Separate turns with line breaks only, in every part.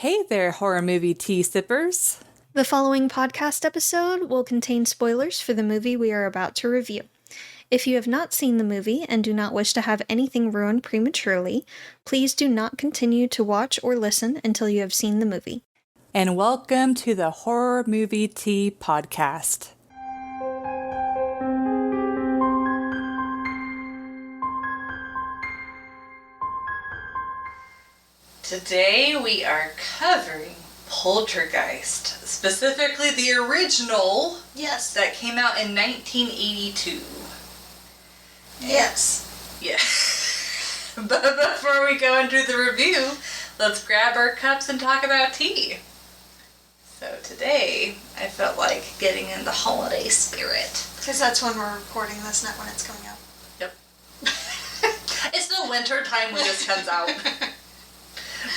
Hey there, horror movie tea sippers.
The following podcast episode will contain spoilers for the movie we are about to review. If you have not seen the movie and do not wish to have anything ruined prematurely, please do not continue to watch or listen until you have seen the movie.
And welcome to the Horror Movie Tea Podcast. Today we are covering Poltergeist, specifically the original.
Yes.
That came out in 1982.
Yes.
Yeah. But before we go into the review, let's grab our cups and talk about tea. So today, I felt like getting in the holiday spirit.
Because that's when we're recording this, not when it's coming out.
Yep. It's the winter time when this comes out.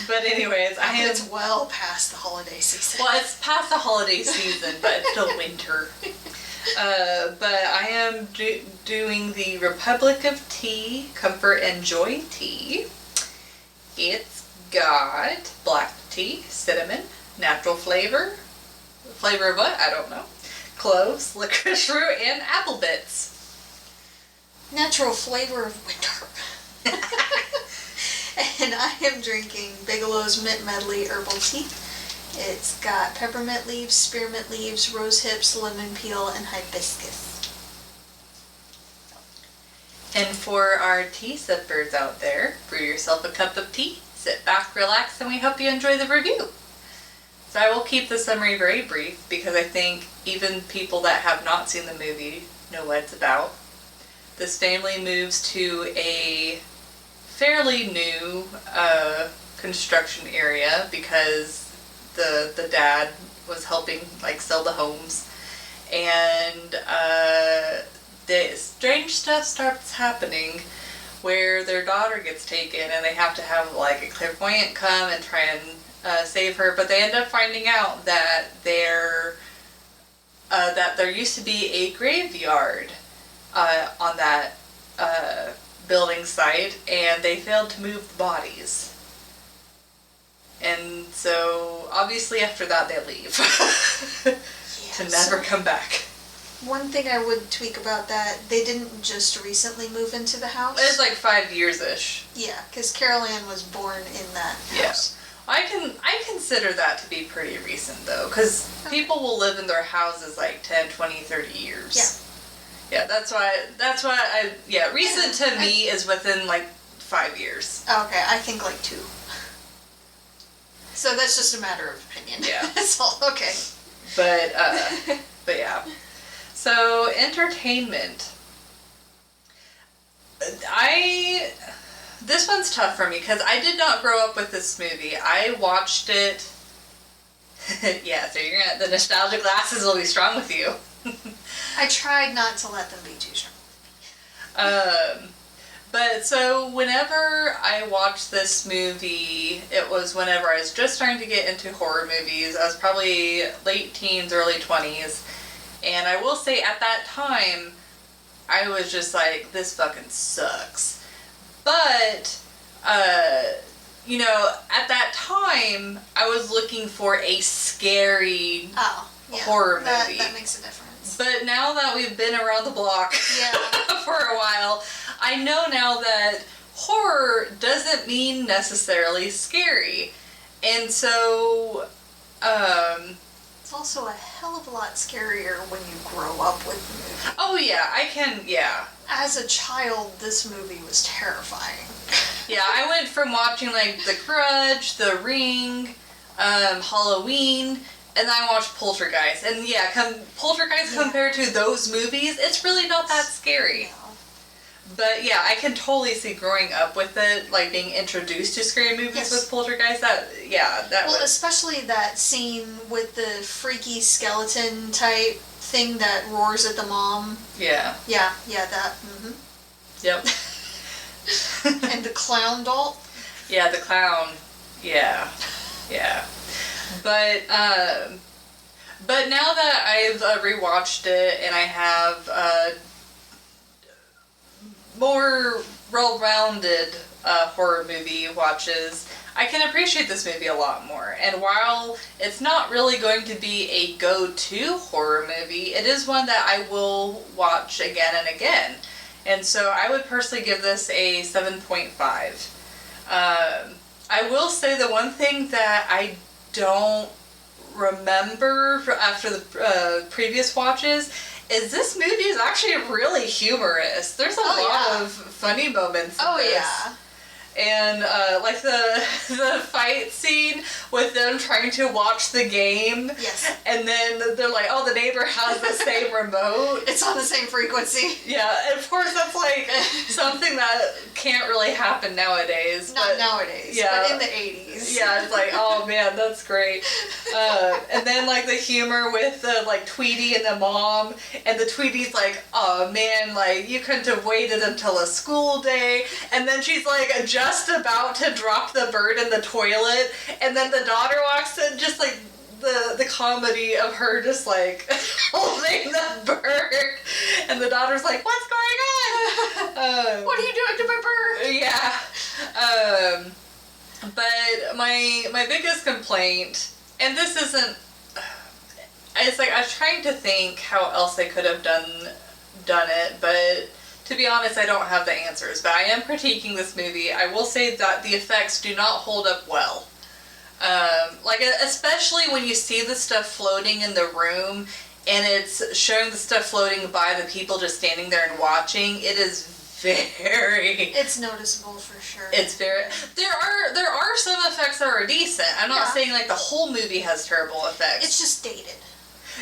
But anyways,
It's well past the holiday season.
Well, it's past the holiday season, but it's still winter. But I am doing the Republic of Tea Comfort and Joy tea. It's got black tea, cinnamon, natural flavor. Flavor of what? I don't know. Cloves, licorice root, and apple bits.
Natural flavor of winter. And I am drinking Bigelow's Mint Medley Herbal Tea. It's got peppermint leaves, spearmint leaves, rose hips, lemon peel, and hibiscus.
And for our tea sippers out there, brew yourself a cup of tea, sit back, relax, and we hope you enjoy the review. So I will keep the summary very brief because I think even people that have not seen the movie know what it's about. This family moves to a fairly new construction area because the dad was helping sell the homes, and the strange stuff starts happening where their daughter gets taken and they have to have a clairvoyant come and try and save her, but they end up finding out that there used to be a graveyard on that building site, and they failed to move the bodies. And so, obviously after that, they leave. To never come back.
One thing I would tweak about that, they didn't just recently move into the house.
It's 5 years-ish.
Yeah, because Carol Ann was born in that house.
Yeah. I consider that to be pretty recent, though, because people will live in their houses 10, 20, 30 years.
Yeah.
Yeah, that's why recent to me is within 5 years.
Okay, I think 2. So that's just a matter of opinion.
Yeah.
That's all, okay.
But yeah. So, entertainment. This one's tough for me because I did not grow up with this movie. I watched it. Yeah, so the nostalgia glasses will be strong with you.
I tried not to let them be too strong.
But so whenever I watched this movie, it was whenever I was just starting to get into horror movies. I was probably late teens, early 20s. And I will say at that time, I was just this fucking sucks. But, at that time, I was looking for a scary horror movie.
That makes a difference.
But now that we've been around the block for a while, I know now that horror doesn't mean necessarily scary. And so,
it's also a hell of a lot scarier when you grow up with the movie.
Oh yeah,
As a child, this movie was terrifying.
Yeah, I went from watching The Grudge, The Ring, Halloween, and then I watched Poltergeist. And Poltergeist compared to those movies, it's really not that scary.
No.
But yeah, I can totally see growing up with it, being introduced to scary movies with Poltergeist.
Especially that scene with the freaky skeleton type thing that roars at the mom.
Yeah.
Yeah, that. Mm-hmm.
Yep.
And the clown doll.
Yeah, the clown. Yeah. But now that I've rewatched it and I have more well-rounded horror movie watches, I can appreciate this movie a lot more. And while it's not really going to be a go-to horror movie, it is one that I will watch again and again. And so I would personally give this a 7.5. I will say the one thing that I don't remember after the previous watches is this movie is actually really humorous. There's a lot of funny moments in this.
Yeah.
And like the fight scene with them trying to watch the game.
Yes.
And then they're like, oh, the neighbor has the same remote.
It's on the same frequency.
Yeah, and of course that's like something that can't really happen nowadays.
Not nowadays, but in the 80s.
Yeah, it's like, oh man, that's great. And then like the humor with the like Tweety and the mom, and the Tweety's like, oh man, like you couldn't have waited until a school day. And then she's like just about to drop the bird in the toilet, and then the daughter walks in, just like the comedy of her just like holding the bird, and the daughter's like, what's going on?
What are you doing to my bird?
Yeah. But my biggest complaint, and this isn't, it's like I was trying to think how else they could have done it, but to be honest, I don't have the answers, but I am critiquing this movie. I will say that the effects do not hold up well. Like, especially when you see the stuff floating in the room, and it's showing the stuff floating by the people just standing there and watching. It is very...
It's noticeable for sure.
It's very... There are some effects that are decent. I'm not saying, like, the whole movie has terrible effects.
It's just dated.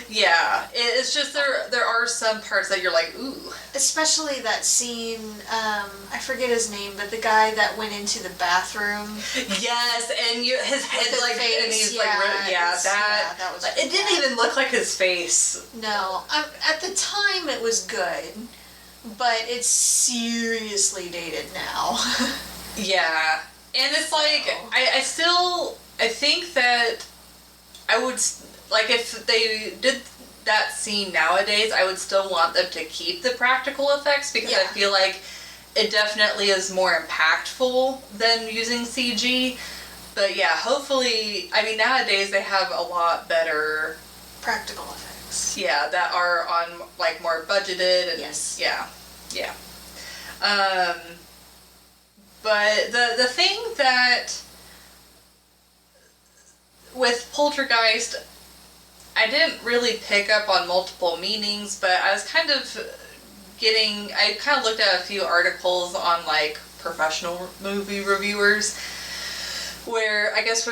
Yeah, it's just there are some parts that you're like, ooh.
Especially that scene, I forget his name, but the guy that went into the bathroom.
Yes, and his head like,
face,
and he's like, that was. It didn't even look like his face.
No, at the time it was good, but it's seriously dated now.
Yeah, and it's like I think that I would. Like, if they did that scene nowadays, I would still want them to keep the practical effects, because I feel like it definitely is more impactful than using CG. But yeah, hopefully, I mean, nowadays they have a lot better...
practical effects.
Yeah, that are on, like, more budgeted and...
Yes.
Yeah. But the thing that... with Poltergeist... I didn't really pick up on multiple meanings, but I was kind of I kind of looked at a few articles on, like, professional movie reviewers, where I guess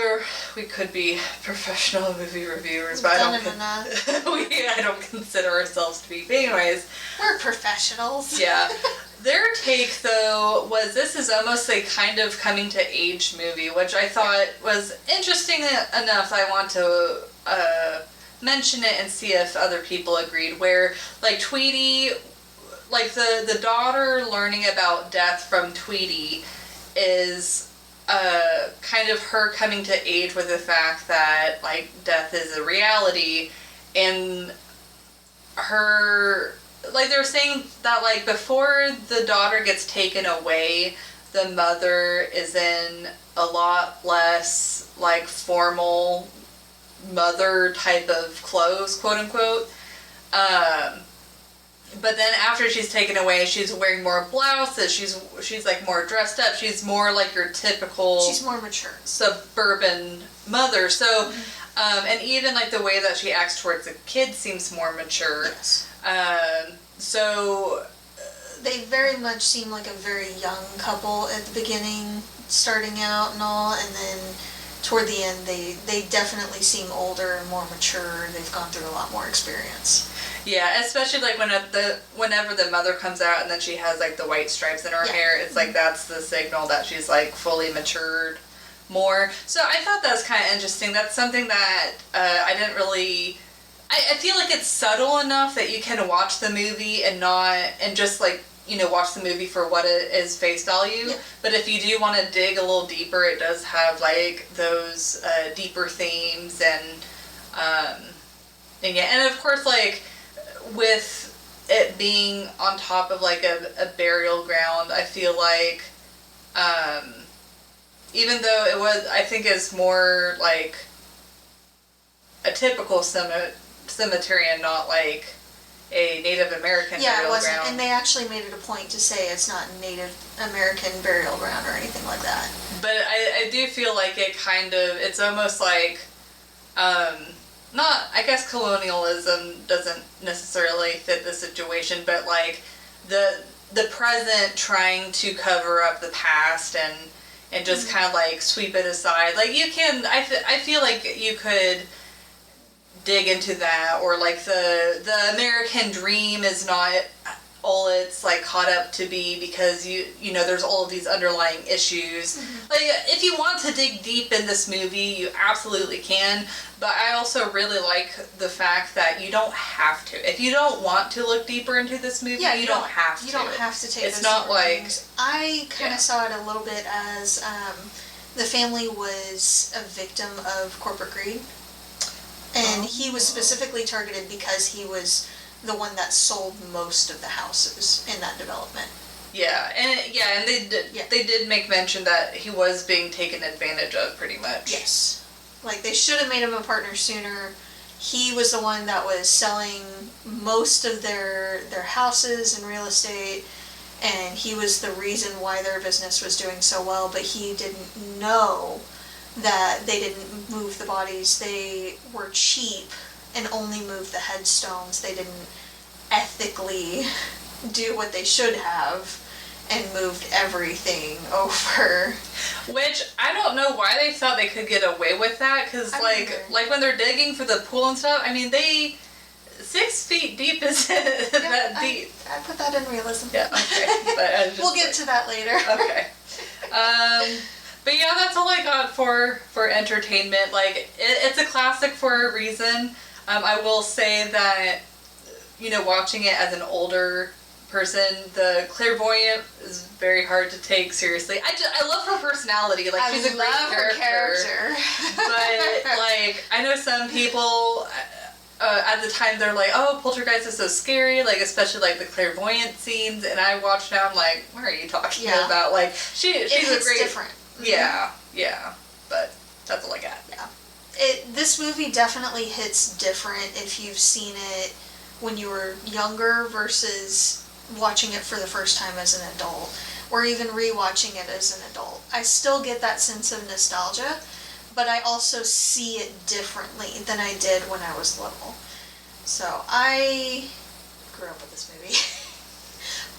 we could be professional movie reviewers, but I don't consider ourselves to be. But anyways.
We're professionals.
Yeah. Their take, though, was this is almost a kind of coming-to-age movie, which I thought was interesting enough. I want to... mention it and see if other people agreed, where like Tweety, like the daughter learning about death from Tweety is kind of her coming to age with the fact that like death is a reality, and her, like they're saying that like before the daughter gets taken away, the mother is in a lot less like formal mother type of clothes, quote unquote. But then after she's taken away, she's wearing more blouses. She's like more dressed up. She's more like your typical.
She's more mature.
Suburban mother. So, and even like the way that she acts towards the kids seems more mature.
Yes.
So.
They very much seem like a very young couple at the beginning, starting out and all, and then toward the end, they definitely seem older and more mature. They've gone through a lot more experience.
Yeah, especially like whenever the mother comes out and then she has like the white stripes in her hair, it's like that's the signal that she's like fully matured more. So I thought that was kind of interesting. That's something that I didn't really... I feel like it's subtle enough that you can watch the movie and just like, you know, watch the movie for what it is face value. Yeah. But if you do want to dig a little deeper, it does have like those deeper themes and yeah, and of course like with it being on top of like a burial ground, I feel like even though it was, I think it's more like a typical cemetery and not like a Native American burial
it wasn't,
ground.
and they actually made it a point to say it's not Native American burial ground or anything like that.
But I do feel like it kind of, it's almost like, not, I guess colonialism doesn't necessarily fit the situation, but like the present trying to cover up the past and just kind of like sweep it aside. Like you can, I feel like you could dig into that, or like the American dream is not all it's like caught up to be, because you know there's all of these underlying issues. Like if you want to dig deep in this movie, you absolutely can, but I also really like the fact that you don't have to. If you don't want to look deeper into this movie, you don't have to.
You don't have to take
it's
those
not like
things. I kind of saw it a little bit as the family was a victim of corporate greed, and he was specifically targeted because he was the one that sold most of the houses in that development.
And they did make mention that he was being taken advantage of pretty much.
Yes. Like they should have made him a partner sooner. He was the one that was selling most of their houses and real estate, and he was the reason why their business was doing so well, but he didn't know that they didn't move the bodies. They were cheap and only moved the headstones. They didn't ethically do what they should have and moved everything over.
Which, I don't know why they thought they could get away with that, because like when they're digging for the pool and stuff, I mean, 6 feet deep is that deep.
I put that in realism.
Yeah, okay. But
we'll get to that later.
Okay. But yeah, that's all I got for entertainment. Like, it's a classic for a reason. I will say that, you know, watching it as an older person, the clairvoyant is very hard to take seriously. I love her personality. Like, she's a great character. But, like, I know some people, at the time, they're like, oh, Poltergeist is so scary, like, especially, like, the clairvoyant scenes, and I watch now, I'm like, what are you talking about? Like, she's a great...
different.
Yeah, but that's all I got.
Yeah. This movie definitely hits different if you've seen it when you were younger versus watching it for the first time as an adult, or even rewatching it as an adult. I still get that sense of nostalgia, but I also see it differently than I did when I was little. So I grew up with this movie.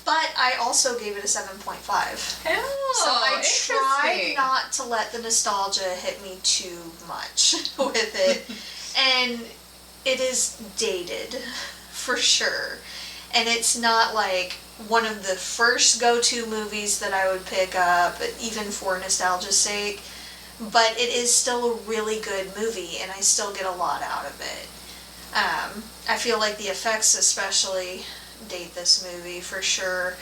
But I also gave it a 7.5.
Oh,
so I tried not to let the nostalgia hit me too much with it. And it is dated, for sure. And it's not like one of the first go-to movies that I would pick up, even for nostalgia's sake. But it is still a really good movie, and I still get a lot out of it. I feel like the effects especially date this movie for sure.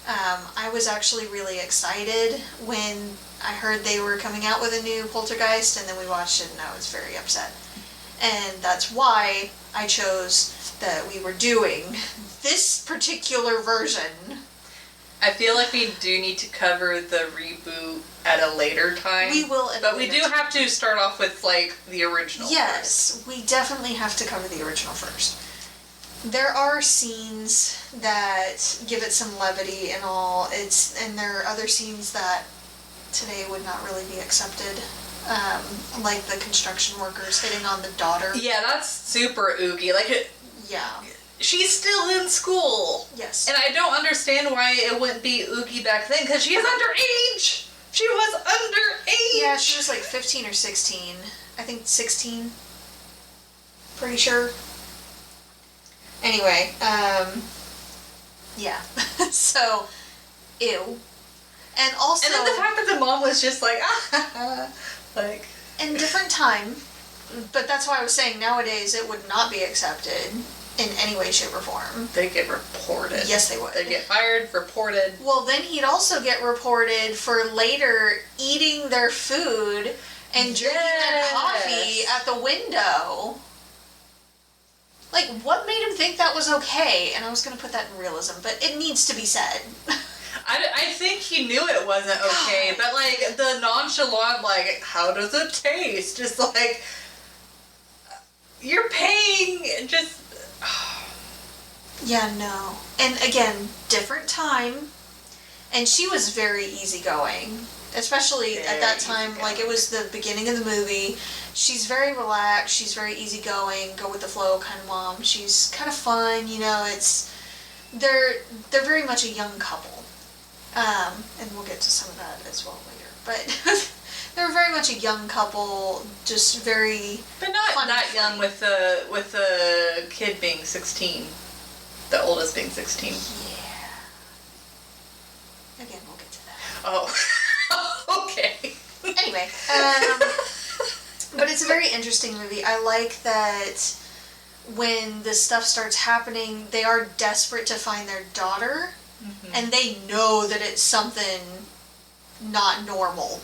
I was actually really excited when I heard they were coming out with a new Poltergeist, and then we watched it and I was very upset. And that's why I chose that we were doing this particular version.
I feel like we do need to cover the reboot at a later time.
We will,
but we do have to start off with like the original.
Yes, we definitely have to cover the original first. There are scenes that give it some levity and all. And there are other scenes that today would not really be accepted, like the construction workers hitting on the daughter.
Yeah, that's super oogie. Like, she's still in school.
Yes.
And I don't understand why it wouldn't be oogie back then, because she is underage. She was underage.
Yeah, she was like 15 or 16. I think 16. Pretty sure. Anyway, yeah. So, ew. And also...
And then the fact that the mom was just like, like...
In different time, but that's why I was saying nowadays it would not be accepted in any way, shape, or form.
They get reported.
Yes, they would.
They get fired, reported.
Well, then he'd also get reported for later eating their food and drinking their coffee at the window. Like, what made him think that was okay? And I was going to put that in realism, but it needs to be said.
I think he knew it wasn't okay, but like the nonchalant, like, how does it taste? Just like, you're paying, just.
Yeah, no. And again, different time. And she was very easygoing. Especially at that time, like it was the beginning of the movie. She's very relaxed, she's very easygoing, go with the flow kind of mom. She's kind of fun, you know, they're very much a young couple. And we'll get to some of that as well later. But they're very much a young couple, just very
But not that young with the kid being 16. The oldest being 16.
Yeah. Again, we'll get to that.
Oh. Okay.
Anyway, but it's a very interesting movie. I like that when this stuff starts happening, they are desperate to find their daughter, and they know that it's something not normal.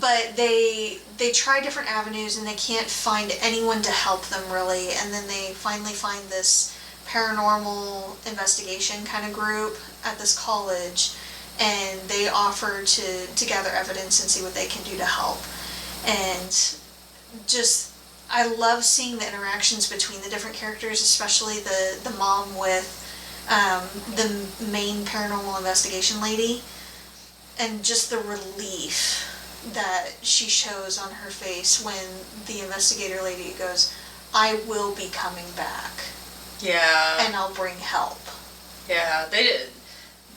But they try different avenues and they can't find anyone to help them really, and then they finally find this paranormal investigation kind of group at this college, and they offer to gather evidence and see what they can do to help. And just, I love seeing the interactions between the different characters, especially the mom with the main paranormal investigation lady, and just the relief that she shows on her face when the investigator lady goes, I will be coming back.
Yeah.
And I'll bring help.
Yeah, they did.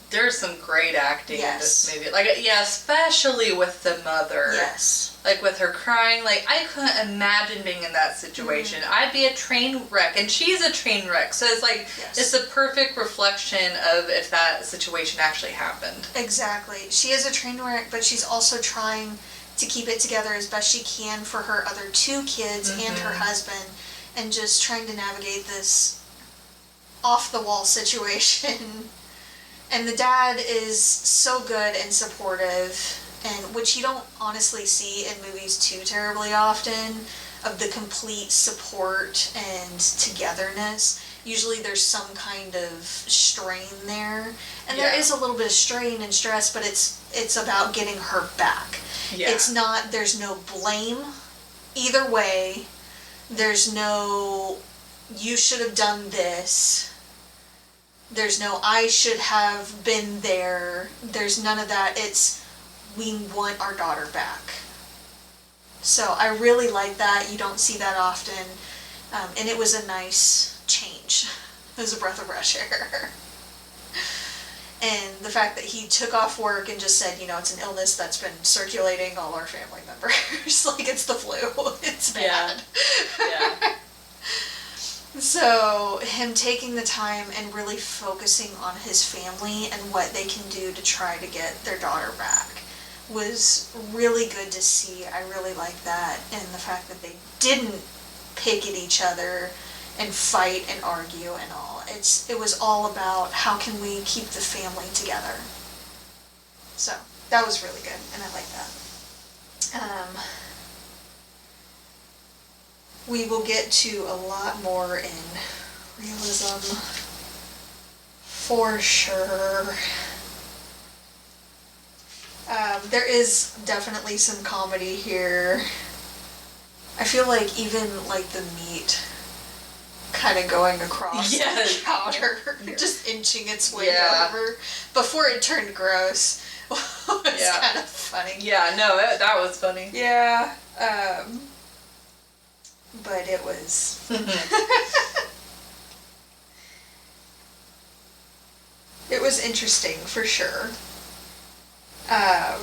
There's some great acting in this
Yes.
movie. Like, yeah, especially with the mother.
Yes.
Like, with her crying. Like, I couldn't imagine being in that situation. I'd be a train wreck. And she's a train wreck. So it's like,
Yes.
it's a perfect reflection of if that situation actually happened.
Exactly. She is a train wreck, but she's also trying to keep it together as best she can for her other two kids and her husband, and just trying to navigate this off-the-wall situation. And the dad is so good and supportive, and which you don't honestly see in movies too terribly often, of the complete support and togetherness. Usually there's some kind of strain there, and there is a little bit of strain and stress, but it's about getting her back.
Yeah.
It's not, there's no blame either way. There's no, you should have done this. There's no, I should have been there. There's none of that. It's, we want our daughter back. So I really like that. You don't see that often. And it was a nice change. It was a breath of fresh air. And the fact that he took off work and just said, you know, it's an illness that's been circulating all our family members. Like, it's the flu. It's bad.
Yeah.
So, him taking the time and really focusing on his family and what they can do to try to get their daughter back was really good to see. I really like that. And the fact that they didn't pick at each other and fight and argue and all. It was all about how can we keep the family together. So, that was really good, and I like that. We will get to a lot more in realism, for sure. There is definitely some comedy here. I feel like even like the meat kind of going across the counter, just inching its way over before it turned gross. was kind of funny.
Yeah, no, that was funny.
Yeah. But it was... It was interesting, for sure. Yeah,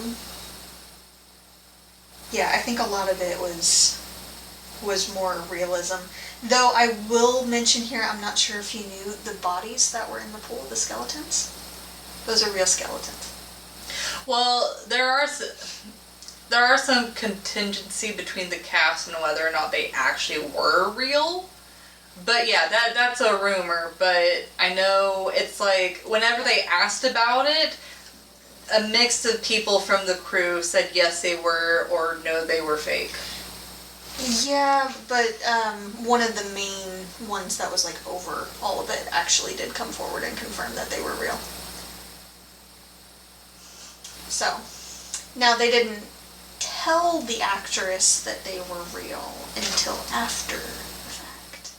I think a lot of it was more realism. Though I will mention here, I'm not sure if you knew, the bodies that were in the pool, the skeletons, those are real skeletons.
Well, there are some contingency between the cast and whether or not they actually were real. But yeah, that's a rumor. But I know it's like, whenever they asked about it, a mix of people from the crew said yes they were, or no they were fake.
Yeah, but one of the main ones that was like over all of it actually did come forward and confirm that they were real. So, now they didn't tell the actress that they were real until after the fact.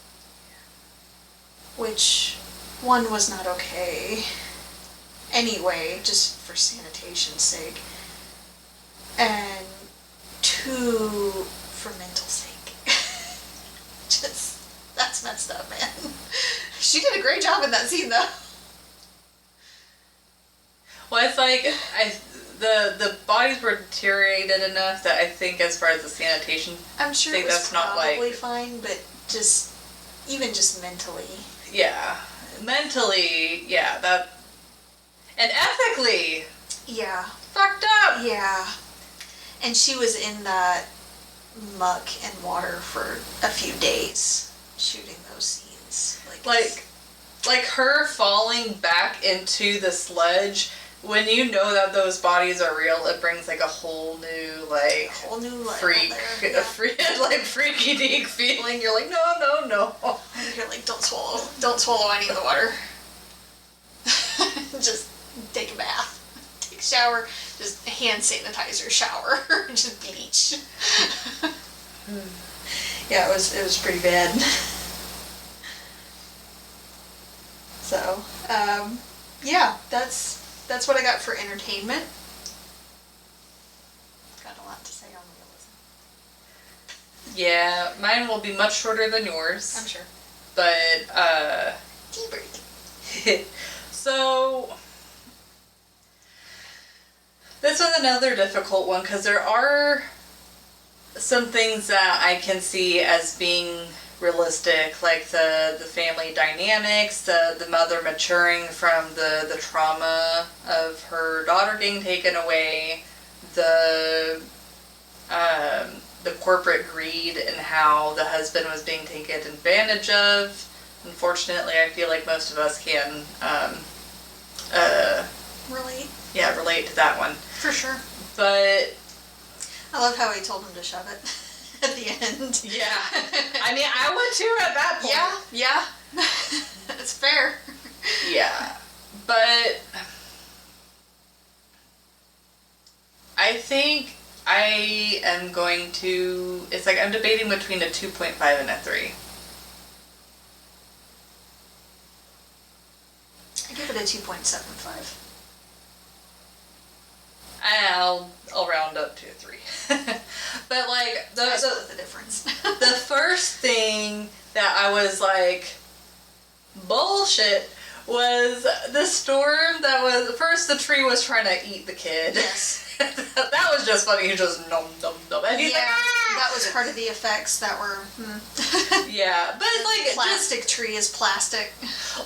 Which, one, was not okay. Anyway, just for sanitation's sake. And two, for mental sake. Just, that's messed up, man. She did a great job in that scene, though.
Well, it's like, the bodies were deteriorated enough that I think as far as the sanitation,
I'm sure
think
it was
that's not
probably
like,
fine, but just, even just mentally.
yeah. Mentally, yeah, that, and ethically,
Yeah.
fucked up.
Yeah. And she was in that muck and water for a few days shooting those scenes.
Like her falling back into the sludge, when you know that those bodies are real, it brings like a whole new like
a whole new life
freak,
there. Yeah.
like freaky deek feeling. You're like, no.
And you're like, don't swallow any of the water. Just take a bath, take a shower, just hand sanitizer shower, just bleach. Yeah, it was pretty bad. So, yeah, that's what I got for entertainment. Got a lot to say on Realism.
Yeah, mine will be much shorter than yours.
I'm sure.
But
Tea break.
so this was another difficult one because there are some things that I can see as being realistic, like the family dynamics, the mother maturing from the trauma of her daughter getting taken away, the corporate greed and how the husband was being taken advantage of. Unfortunately, I feel like most of us can
Relate.
Yeah, relate to that one.
For sure.
But
I love how he told him to shove it at the end.
yeah, I mean, I would too at that point.
Yeah. That's fair.
Yeah, but I think I am going to, it's like I'm debating between a 2.5 and a 3.
I give it a 2.75.
I'll round up to a 3. But like
I split the difference.
the first thing that I was like, bullshit, was the storm that was, first the tree was trying to eat the kid.
Yes.
That was just funny. He just nom nom nom. And he's like, ah!
That was part of the effects that were.
Yeah, but like
plastic tree is plastic.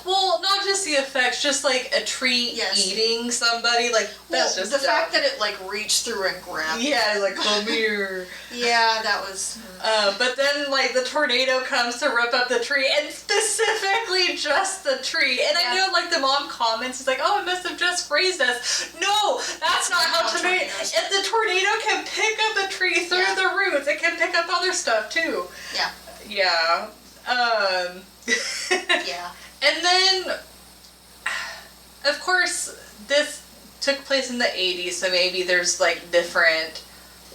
Well, not just the effects, just like a tree eating somebody. Like that's just
the
dumb.
fact that it like reached through and grabbed.
Yeah, like come here.
Yeah, that was.
But then like the tornado comes to rip up the tree, and specifically just the tree. And I know like the mom comments, is like, oh, it must have just grazed us. No, that's not how tornadoes. If the tornado can pick up a tree through the roots, it can pick up other stuff too.
Yeah.
Yeah.
Yeah.
And then, of course, this took place in the 80s, so maybe there's like different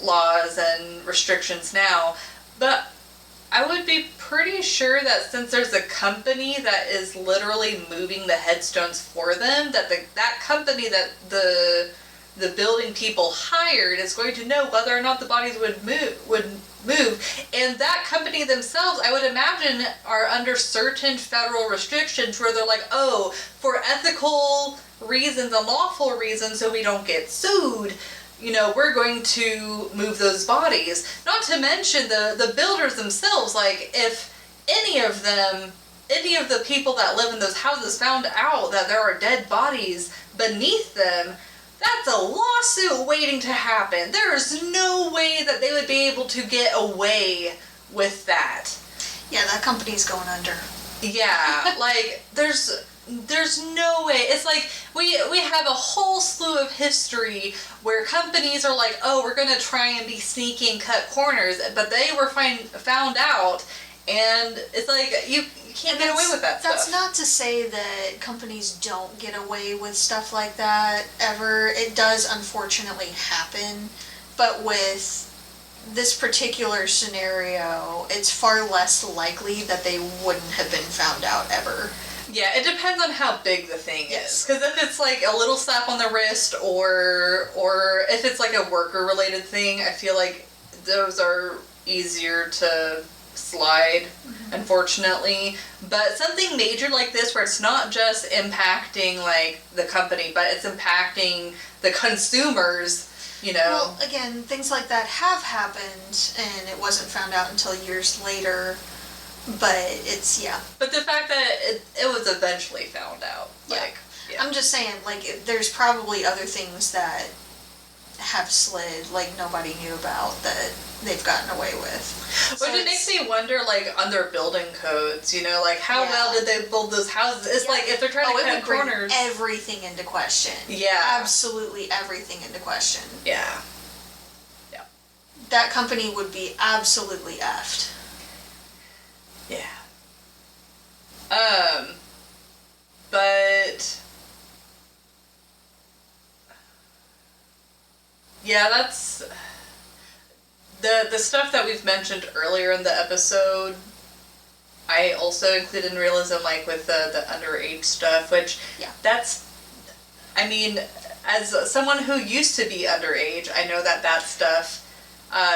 laws and restrictions now. But I would be pretty sure that since there's a company that is literally moving the headstones for them, that that company that the building people hired is going to know whether or not the bodies would move. And that company themselves, I would imagine, are under certain federal restrictions where they're like, oh, for ethical reasons and lawful reasons so we don't get sued, you know, we're going to move those bodies. Not to mention the builders themselves, like if any of the people that live in those houses found out that there are dead bodies beneath them, that's a lawsuit waiting to happen. There is no way that they would be able to get away with that.
Yeah, that company's going under.
Yeah, like there's no way. It's like we have a whole slew of history where companies are like, oh, we're gonna try and be sneaky and cut corners, but they were found out, And it's like, you can't get away with that stuff.
That's not to say that companies don't get away with stuff like that ever. It does unfortunately happen. But with this particular scenario, it's far less likely that they wouldn't have been found out ever.
Yeah, it depends on how big the thing is. Because if it's like a little slap on the wrist, or if it's like a worker-related thing, I feel like those are easier to slide, unfortunately. But something major like this, where it's not just impacting like the company, but it's impacting the consumers, you know.
Well, again, things like that have happened, and it wasn't found out until years later. But it's, yeah.
But the fact that it was eventually found out, like, yeah.
I'm just saying, like, there's probably other things that have slid, like, nobody knew about that they've gotten away with.
But it makes me wonder, like, on their building codes, you know, like, how well did they build those houses? It's like, if they're trying to cut corners.
Everything into question.
Yeah.
Absolutely everything into question.
Yeah. Yeah.
That company would be absolutely effed.
Yeah. But yeah, that's the stuff that we've mentioned earlier in the episode. I also included in Realism, like with the underage stuff, which that's, I mean, as someone who used to be underage, I know that stuff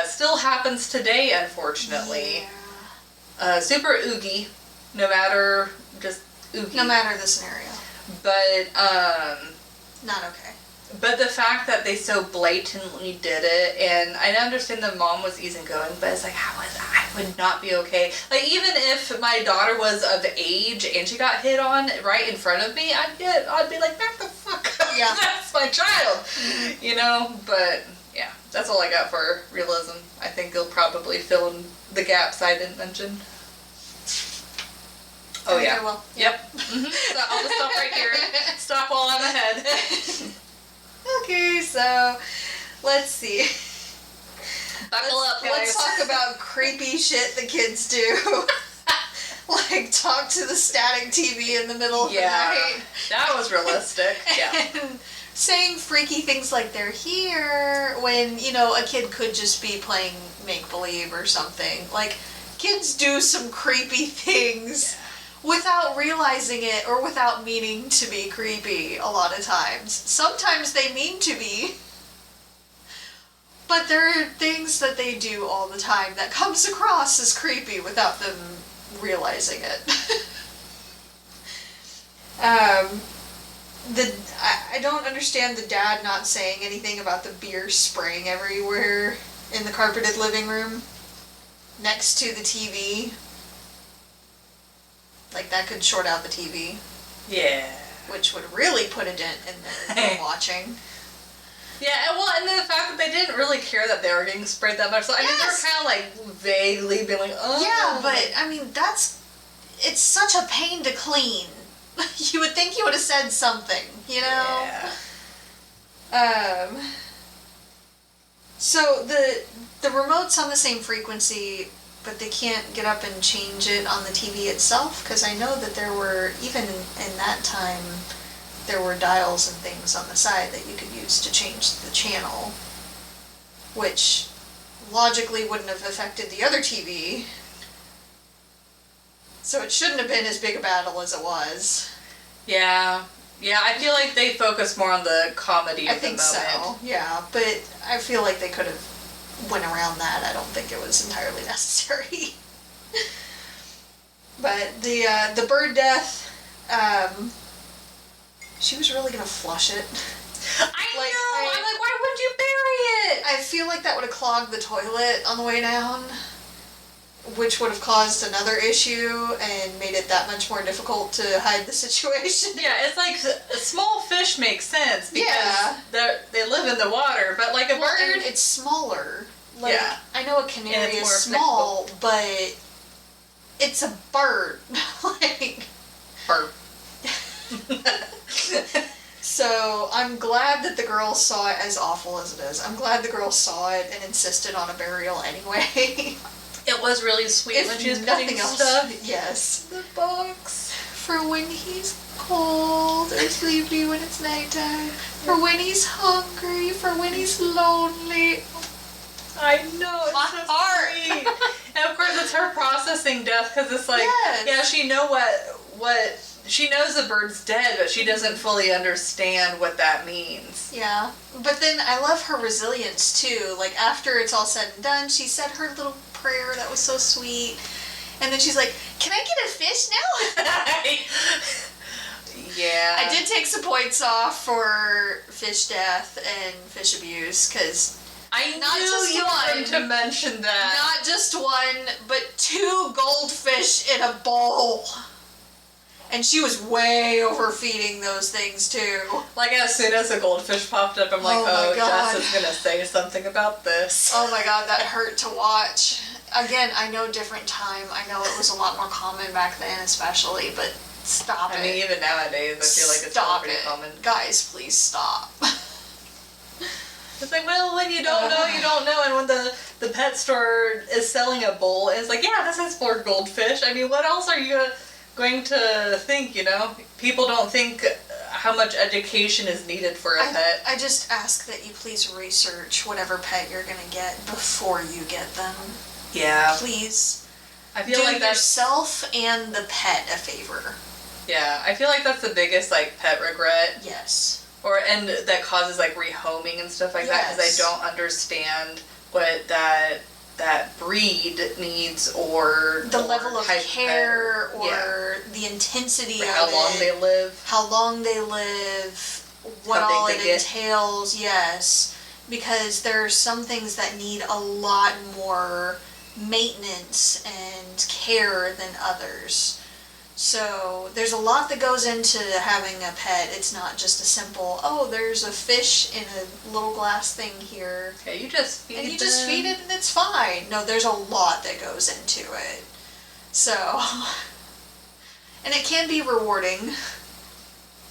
still happens today, unfortunately.
Yeah.
Super oogie, no matter, just oogie.
No matter the scenario.
But,
not okay.
But the fact that they so blatantly did it, and I understand the mom was easygoing, but it's like, I would not be okay. Like, even if my daughter was of age and she got hit on right in front of me, I'd be like, back the fuck up.
Yeah.
That's my child. You know? But, yeah, that's all I got for Realism. I think you'll probably fill in the gaps I didn't mention. Oh, yeah.
Well.
Yep. Mm-hmm. So I'll just stop right here. Stop while I'm ahead.
Okay, so let's see.
Buckle up, guys.
Let's talk about creepy shit the kids do. Like talk to the static TV in the middle of the night.
That was realistic. Yeah.
And saying freaky things like they're here when, you know, a kid could just be playing make-believe or something. Like, kids do some creepy things without realizing it or without meaning to be creepy a lot of times. Sometimes they mean to be. But there are things that they do all the time that comes across as creepy without them realizing it. I don't understand the dad not saying anything about the beer spraying everywhere in the carpeted living room next to the TV. Like, that could short out the TV.
Yeah.
Which would really put a dent in their watching.
Yeah, well, and the fact that they didn't really care that they were getting sprayed that much. So, I mean, they were kind of like vaguely being like, oh.
Yeah, but, I mean, it's such a pain to clean. You would think you would have said something, you know?
Yeah.
So the remote's on the same frequency, but they can't get up and change it on the TV itself, because I know that there were, even in that time, there were dials and things on the side that you could use to change the channel, which logically wouldn't have affected the other TV. So it shouldn't have been as big a battle as it was.
Yeah. Yeah, I feel like they focus more on the comedy of the moment.
I think so, yeah. But I feel like they could have went around that. I don't think it was entirely necessary. But the bird death, she was really going to flush it.
I know! I'm like, why wouldn't you bury it?
I feel like that would have clogged the toilet on the way down, which would have caused another issue and made it that much more difficult to hide the situation.
Yeah, it's like small fish make sense because they live in the water, but like a bird,
and it's smaller. Like, I know a canary is small, but it's a bird. Like,
bird.
So I'm glad that the girl saw it, as awful as it is. I'm glad the girl saw it and insisted on a burial anyway.
It was really sweet when she was
nothing
putting
else.
stuff
Yes.
in the box.
For when he's cold or sleepy when it's nighttime. For when he's hungry. For when he's lonely.
I know, it's
My
so
heart.
sweet. And of course it's her processing death, because it's like,
Yes.
yeah, she she knows the bird's dead, but she doesn't fully understand what that means.
Yeah. But then I love her resilience too. Like after it's all said and done, she said her little prayer that was so sweet. And then she's like, "Can I get a fish now?"
Yeah.
I did take some points off for fish death and fish abuse, because
I
Not
knew
just
you were going
one.
to mention that.
not just one, but 2 goldfish in a bowl. And she was way overfeeding those things too.
Like, as soon as the goldfish popped up, I'm like,
Oh my
oh,
God.
Jess is going to say something about this.
Oh my god, that hurt to watch. Again, I know different time. I know it was a lot more common back then, especially, but stop it.
I mean, even nowadays, I feel like it's still
Stop
pretty
it.
common.
Guys, please stop.
It's like, well, when you don't know, you don't know. And when the pet store is selling a bowl, it's like, yeah, this is for goldfish. I mean, what else are you going to think, you know? People don't think how much education is needed for a pet.
I just ask that you please research whatever pet you're gonna get before you get them.
Yeah.
Please.
I feel
Do
like that's...
yourself and the pet a favor.
Yeah, I feel like that's the biggest, like, pet regret.
Yes.
And that causes, like, rehoming and stuff like that, because
Yes.
I don't understand what that breed needs, or
The
or
level of
type
care,
pet.
or
Yeah.
the intensity
Or
of
how long
it,
they live.
how long they live, what
How big
all
they
it
get.
entails, yes. Because there are some things that need a lot more maintenance and care than others. So there's a lot that goes into having a pet. It's not just a simple, oh, there's a fish in a little glass thing here,
Yeah, you just feed
and you
them.
just feed it and it's fine. No, there's a lot that goes into it. So, and it can be rewarding,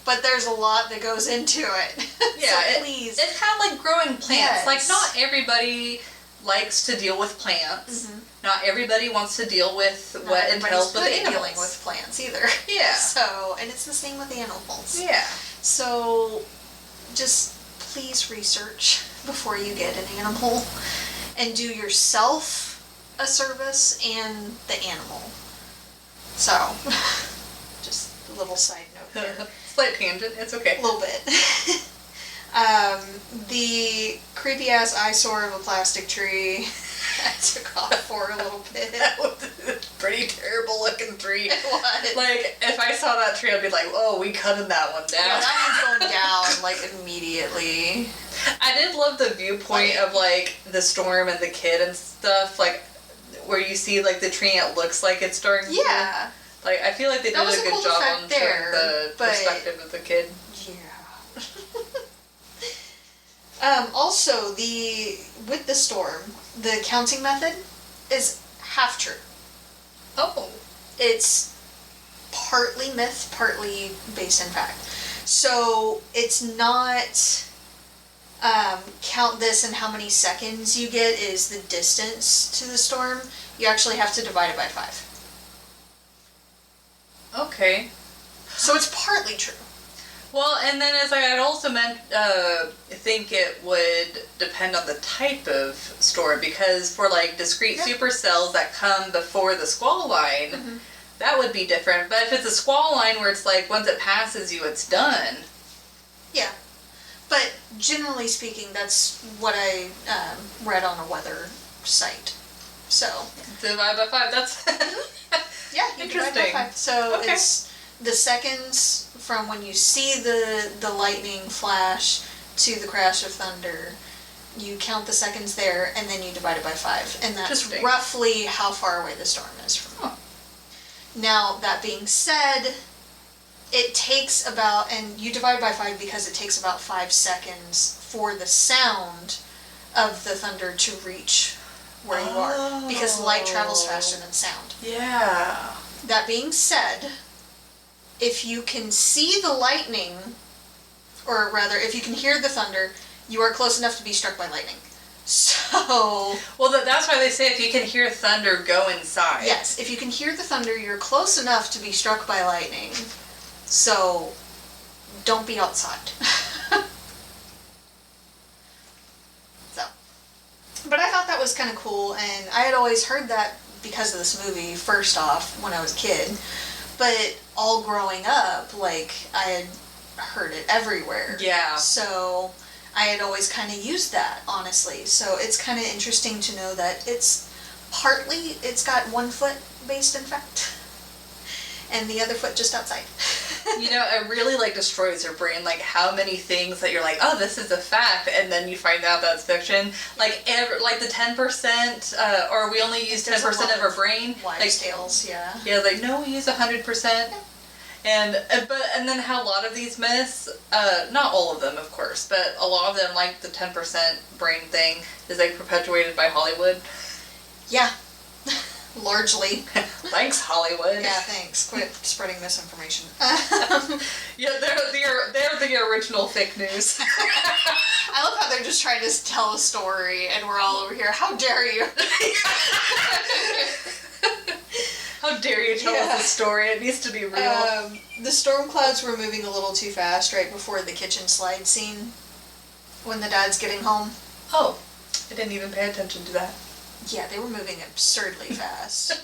but there's a lot that goes into it.
Yeah,
So please.
It's kind of like growing plants.
Yes.
Like, not everybody likes to deal with plants.
Mhm.
Not everybody wants to deal with
Not
what
everybody's
entails with
good at
animals.
dealing with plants either.
Yeah.
So, and it's the same with animals.
Yeah.
So, just please research before you get an animal, and do yourself a service and the animal. So, just a little side note there.
Slight tangent, it's okay.
A little bit. The creepy ass eyesore of a plastic tree I took off for a little bit.
That was a pretty terrible looking tree.
It was.
Like, if I saw that tree, I'd be like, oh, we cutted that one down.
Yeah, that one's going down, like, immediately.
I did love the viewpoint of, like, the storm and the kid and stuff, like, where you see, like, the tree and it looks like it's starting to...
Yeah.
Like, I feel like they did
That was
a
a
good
cool
job
effect
on
there,
showing the
but-
perspective of the kid.
Yeah. Also, with the storm, the counting method is half true.
Oh.
It's partly myth, partly based in fact. So it's not count this and how many seconds you get is the distance to the storm. You actually have to divide it by 5.
Okay.
So it's partly true.
Well, and then as I had also think it would depend on the type of storm, because for like discrete
Yeah.
supercells that come before the squall line,
Mhm.
that would be different. But if it's a squall line where it's like once it passes you, it's done.
Yeah. But generally speaking, that's what I read on a weather site. So,
Divide by 5. That's
yeah, you divide by
Interesting.
5. So
Okay.
it's the seconds from when you see the lightning flash to the crash of thunder. You count the seconds there, and then you divide it by 5. And that's
Interesting.
roughly how far away the storm is from you.
Huh.
Now, that being said, it takes about, and you divide by 5 because it takes about 5 seconds for the sound of the thunder to reach where you are. Because light travels faster than sound.
Yeah.
That being said, if you can see the lightning, or rather, if you can hear the thunder, you are close enough to be struck by lightning. So...
Well, that's why they say if you can hear thunder, go inside.
Yes, if you can hear the thunder, you're close enough to be struck by lightning. So, don't be outside. So. But I thought that was kind of cool, and I had always heard that because of this movie, first off, when I was a kid. But all growing up, like, I had heard it everywhere.
Yeah.
So I had always kind of used that, honestly. So it's kind of interesting to know that it's got one foot based in fact, and the other foot just outside.
You know, it really, like, destroys your brain, like, how many things that you're like, oh, this is a fact, and then you find out that's fiction. Like, like the 10%, or we only use 10% of our brain.
Wives' tales, yeah.
Yeah, like, no, we use 100%. And then how a lot of these myths, not all of them, of course, but a lot of them, like the 10% brain thing, is, like, perpetuated by Hollywood.
Yeah. Largely.
Thanks, Hollywood.
Yeah, thanks. Quit spreading misinformation.
Yeah, they're the original fake news.
I love how they're just trying to tell a story and we're all over here. How dare you?
How dare you tell us a story? It needs to be real.
The storm clouds were moving a little too fast right before the kitchen slide scene when the dad's getting home.
Oh, I didn't even pay attention to that.
Yeah, they were moving absurdly fast.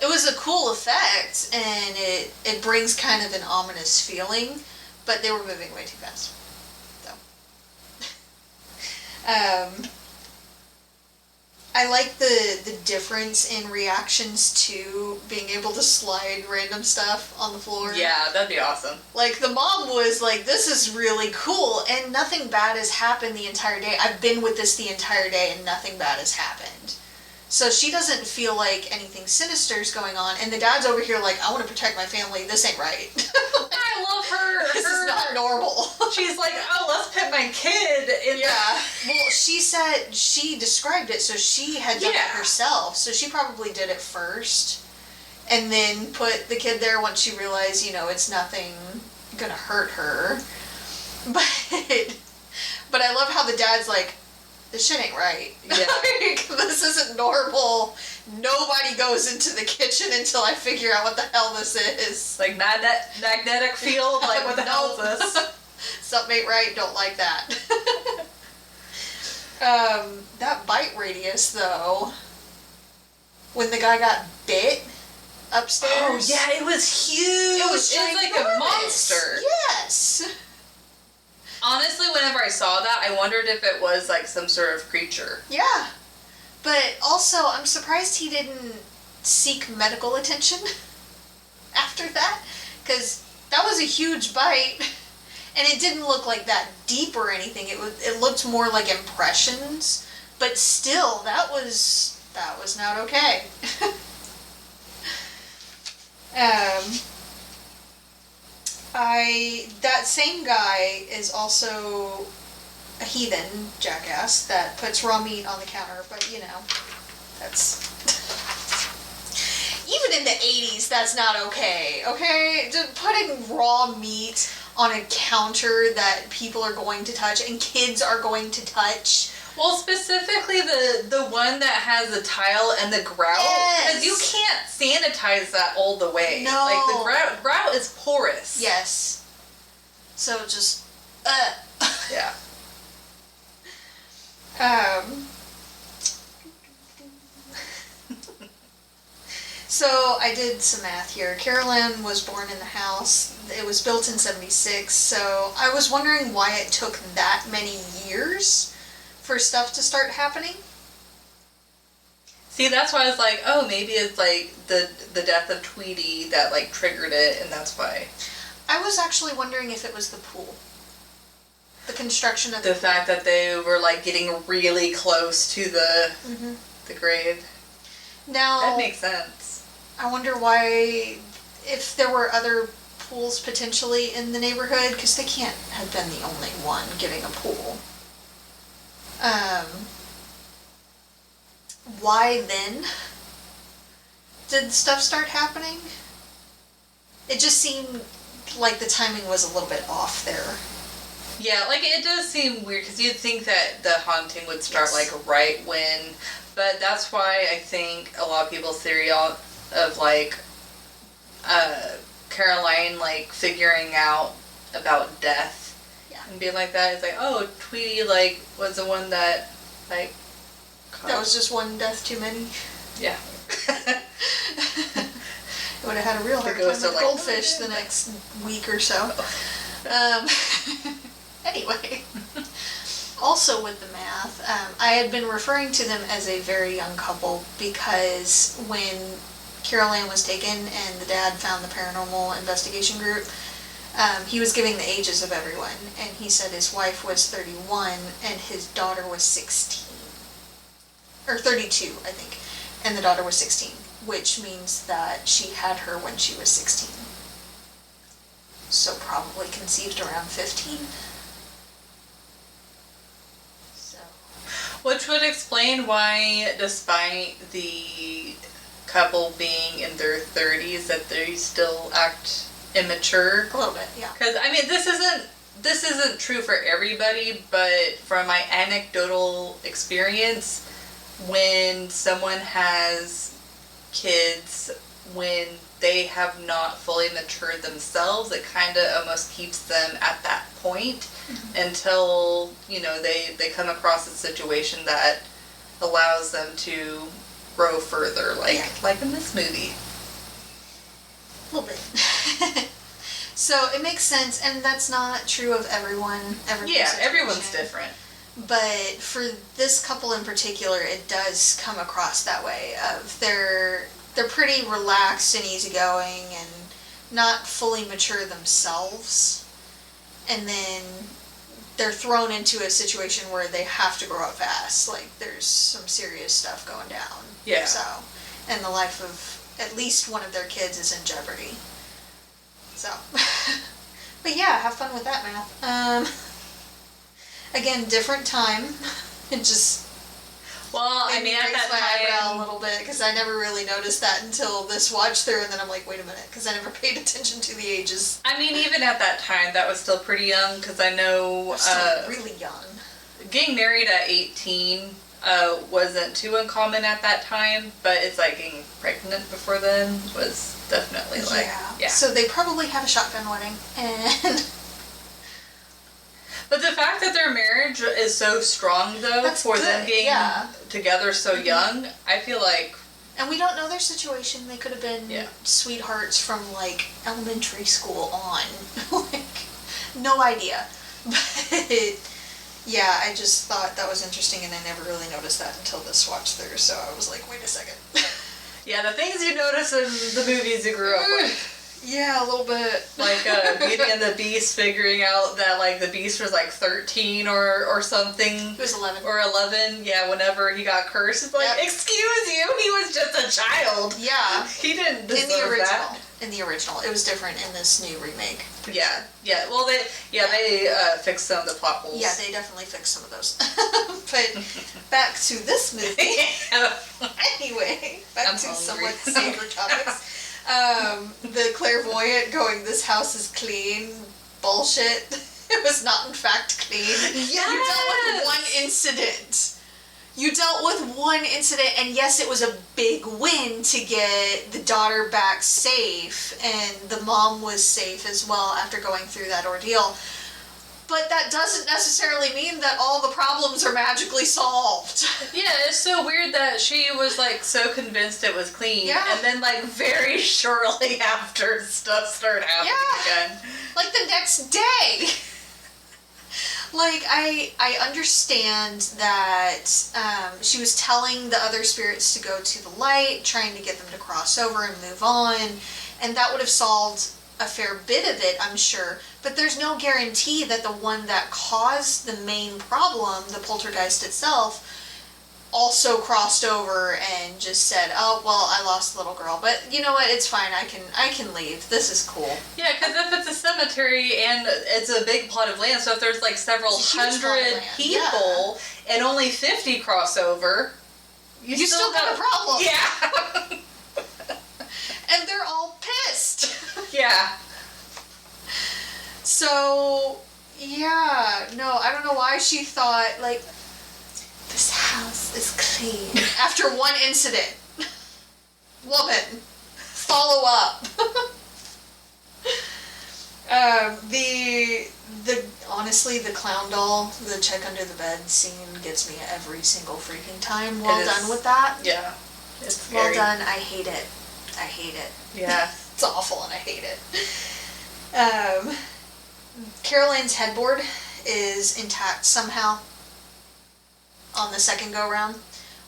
It was a cool effect, and it brings kind of an ominous feeling, but they were moving way too fast. So. I like the difference in reactions to being able to slide random stuff on the floor.
Yeah, that'd be awesome.
Like, the mom was like, this is really cool, and nothing bad has happened the entire day. I've been with this the entire day, and nothing bad has happened. So she doesn't feel like anything sinister is going on, and the dad's over here like, I want to protect my family, this ain't right.
I love her.
This is not normal.
She's like, oh, let's put my kid in.
Yeah. Well, she said she described it, so she had done it herself. So she probably did it first, and then put the kid there once she realized, it's nothing gonna hurt her. But I love how the dad's like, this shit ain't right. Yeah. Like, this isn't normal. Nobody goes into the kitchen until I figure out what the hell this is.
Like magnetic field? Like, what the hell is this?
Something ain't right, don't like that. That bite radius, though, when the guy got bit upstairs.
Oh, yeah, it was huge.
It was
like a monster.
Yes.
Honestly, whenever I saw that, I wondered if it was like some sort of creature.
Yeah. But also, I'm surprised he didn't seek medical attention after that. Because that was a huge bite. And it didn't look like that deep or anything. It looked more like impressions. But still, that was not okay. That same guy is also a heathen jackass that puts raw meat on the counter, but that's... Even in the 80s, that's not okay, okay? Just putting raw meat on a counter that people are going to touch and kids are going to touch.
Well, specifically the one that has the tile and the grout. Because you can't sanitize that all the way.
No.
Like, the grout is porous.
Yes. So just,
Yeah.
So I did some math here. Carolyn was born in the house. It was built in 76, so I was wondering why it took that many years for stuff to start happening.
See, that's why I was like, oh, maybe it's like the death of Tweety that like triggered it, and that's why.
I was actually wondering if it was the pool. The construction of
the fact that they were like getting really close to the grave.
Now
that makes sense.
I wonder why, if there were other pools potentially in the neighborhood, because they can't have been the only one getting a pool. Why then did stuff start happening? It just seemed like the timing was a little bit off there.
Yeah, like, it does seem weird, because you'd think that the haunting would start, like, right when... But that's why I think a lot of people's theory of, like, Caroline, like, figuring out about death and being like that is like, oh, Tweety, like, was the one that, like...
That was just one death too many.
Yeah.
Would have had a real hard time with
like,
goldfish the next week or so. Anyway, also with the math, I had been referring to them as a very young couple because when Carol Ann was taken and the dad found the paranormal investigation group, he was giving the ages of everyone, and he said his wife was 31 and his daughter was 16. Or 32, I think, and the daughter was 16. Which means that she had her when she was 16. So probably conceived around 15. So.
Which would explain why, despite the couple being in their 30s, that they still act immature.
A little bit, yeah.
Because, I mean, this isn't true for everybody, but from my anecdotal experience, when someone has kids, when they have not fully matured themselves, it kind of almost keeps them at that point until, you know, they come across a situation that allows them to grow further, like in this movie.
A little bit. So it makes sense, and that's not true of everyone.
Everyone's different.
But for this couple in particular, it does come across that way. Of they're pretty relaxed and easygoing and not fully mature themselves, and then they're thrown into a situation where they have to grow up fast. Like there's some serious stuff going down.
Yeah.
So, and the life of at least one of their kids is in jeopardy. So, but yeah, have fun with that math. Again, different time. It just...
Well, I mean, at that time...
a little bit, because I never really noticed that until this watch through, and then I'm like, wait a minute, because I never paid attention to the ages.
I mean, even at that time, that was still pretty young, because I know...
Still really young.
Getting married at 18 wasn't too uncommon at that time, but it's like getting pregnant before then was definitely like...
Yeah. So they probably had a shotgun wedding, and...
But the fact that their marriage is so strong, though,
That's
for
good,
them being together so young, I feel like...
And we don't know their situation. They could have been sweethearts from, like, elementary school on. Like, no idea. But, yeah, I just thought that was interesting, and I never really noticed that until this watch through, so I was like, wait a second.
Yeah, the things you notice in the movies you grew up with.
Yeah, a little bit.
Like Beauty and the Beast, figuring out that like the Beast was like 13 or something.
He was 11.
Or 11, yeah, whenever he got cursed. It's like, excuse you, he was just a child.
Yeah.
He didn't deserve that.
In the original. It was different in this new remake.
Yeah. Well, they fixed some of the plot holes.
Yeah, they definitely fixed some of those. But back to this movie. Anyway, back to somewhat safer topics. The clairvoyant going, this house is clean, bullshit. It was not in fact clean.
Yes!
You dealt with one incident. And yes, it was a big win to get the daughter back safe, and the mom was safe as well after going through that ordeal. But that doesn't necessarily mean that all the problems are magically solved.
Yeah, it's so weird that she was like so convinced it was clean, and then like very shortly after stuff started happening again.
Like the next day. Like, I understand that she was telling the other spirits to go to the light, trying to get them to cross over and move on, and that would have solved a fair bit of it, I'm sure, but there's no guarantee that the one that caused the main problem, the poltergeist itself, also crossed over and just said, oh, well, I lost the little girl, but you know what, it's fine, I can leave, this is cool.
Yeah, because if it's a cemetery and it's a big plot of land, so if there's like several hundred people and only 50 cross over, you still got a problem. Yeah.
And they're all pissed.
Yeah.
So, Yeah, no, I don't know why she thought, like, this house is clean. After one incident. Woman, follow up. Honestly, the clown doll, the check under the bed scene gets me every single freaking time. Well done with that.
Yeah. It's
well
scary.
done. I hate it. I hate it.
Yeah.
It's awful and I hate it. Carol Ann's headboard is intact somehow on the second go round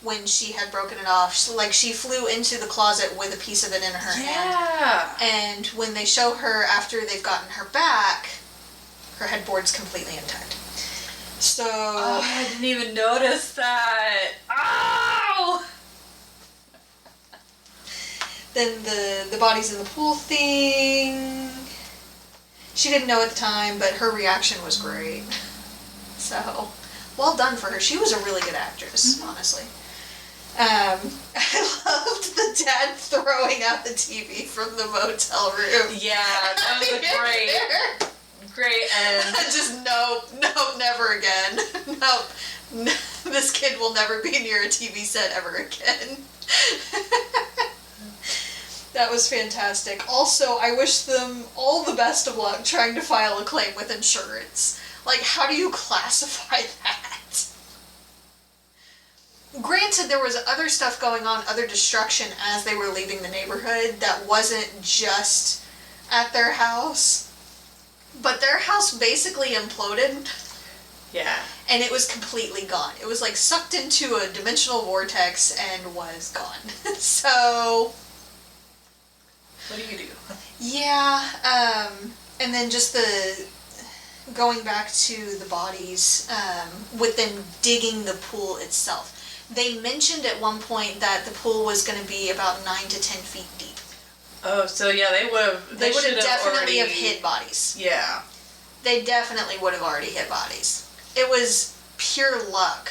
when she had broken it off. She flew into the closet with a piece of it in her hand.
Yeah.
And when they show her after they've gotten her back, her headboard's completely intact. So...
Oh, I didn't even notice that. Ow!
Then the bodies in the pool thing... She didn't know at the time, but her reaction was great. So, well done for her. She was a really good actress, honestly. I loved the dad throwing out the TV from the motel room.
Yeah, that was great. Great end.
Just nope, never again. Nope. This kid will never be near a TV set ever again. That was fantastic. Also, I wish them all the best of luck trying to file a claim with insurance. Like, how do you classify that? Granted, there was other stuff going on, other destruction as they were leaving the neighborhood that wasn't just at their house. But their house basically imploded.
Yeah.
And it was completely gone. It was like sucked into a dimensional vortex and was gone. So...
What do you do?
Yeah, and then just the... Going back to the bodies, with them digging the pool itself. They mentioned at one point that the pool was going to be about 9 to 10 feet deep.
Oh, so yeah, they would have...
They would have definitely
already...
have hit bodies.
Yeah.
They definitely would have already hit bodies. It was pure luck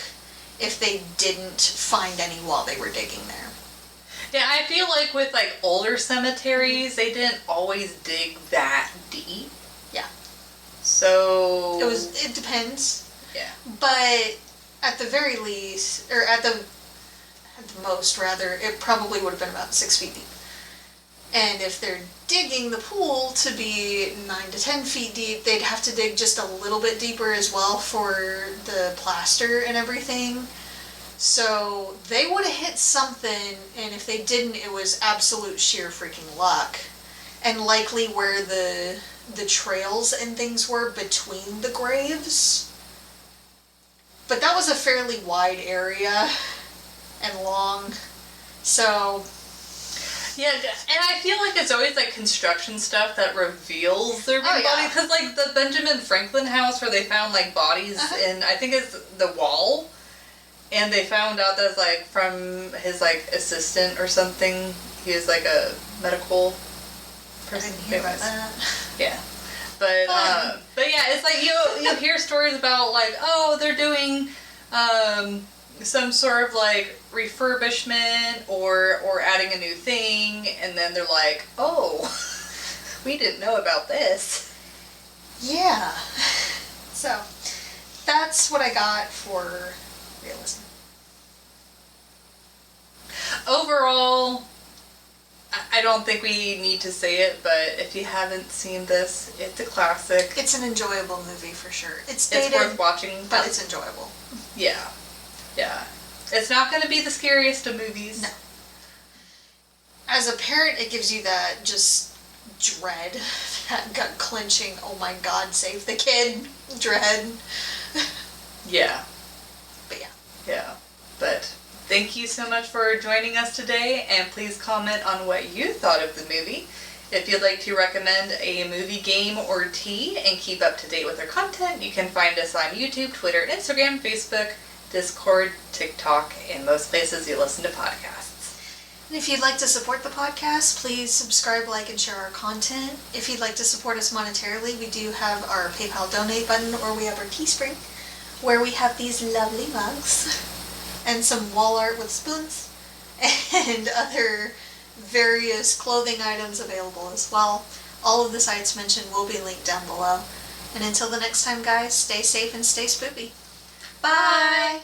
if they didn't find any while they were digging there.
Yeah, I feel like with like older cemeteries, they didn't always dig that deep.
Yeah.
So...
It depends.
Yeah.
But at the very least, or at the most rather, it probably would have been about 6 feet deep. And if they're digging the pool to be 9 to 10 feet deep, they'd have to dig just a little bit deeper as well for the plaster and everything. So they would have hit something, and if they didn't, it was absolute sheer freaking luck. And likely where the trails and things were between the graves. But that was a fairly wide area and long. So...
Yeah, and I feel like it's always like construction stuff that reveals their body. Because like the Benjamin Franklin house where they found like bodies in, I think it's the wall. And they found out that it's like from his like assistant or something. He was like a medical person.
I didn't hear about that.
Yeah. But yeah, it's like you hear stories about like, oh, they're doing some sort of like refurbishment or adding a new thing, and then they're like, oh, we didn't know about this.
Yeah. So that's what I got for Realism.
Overall, I don't think we need to say it, but if you haven't seen this, it's a classic.
It's an enjoyable movie for sure. It's dated,
worth watching,
but it's enjoyable.
Yeah. Yeah. It's not going to be the scariest of movies.
No. As a parent, it gives you that just dread, that gut clenching, oh my god, save the kid dread.
Yeah.
But yeah.
Yeah. But thank you so much for joining us today, and please comment on what you thought of the movie. If you'd like to recommend a movie, game, or tea and keep up to date with our content, you can find us on YouTube, Twitter, Instagram, Facebook, Discord, TikTok, and most places you listen to podcasts.
And if you'd like to support the podcast, please subscribe, like, and share our content. If you'd like to support us monetarily, we do have our PayPal donate button, or we have our Teespring, where we have these lovely mugs and some wall art with spoons and other various clothing items available as well. All of the sites mentioned will be linked down below. And until the next time, guys, stay safe and stay spoopy. Bye!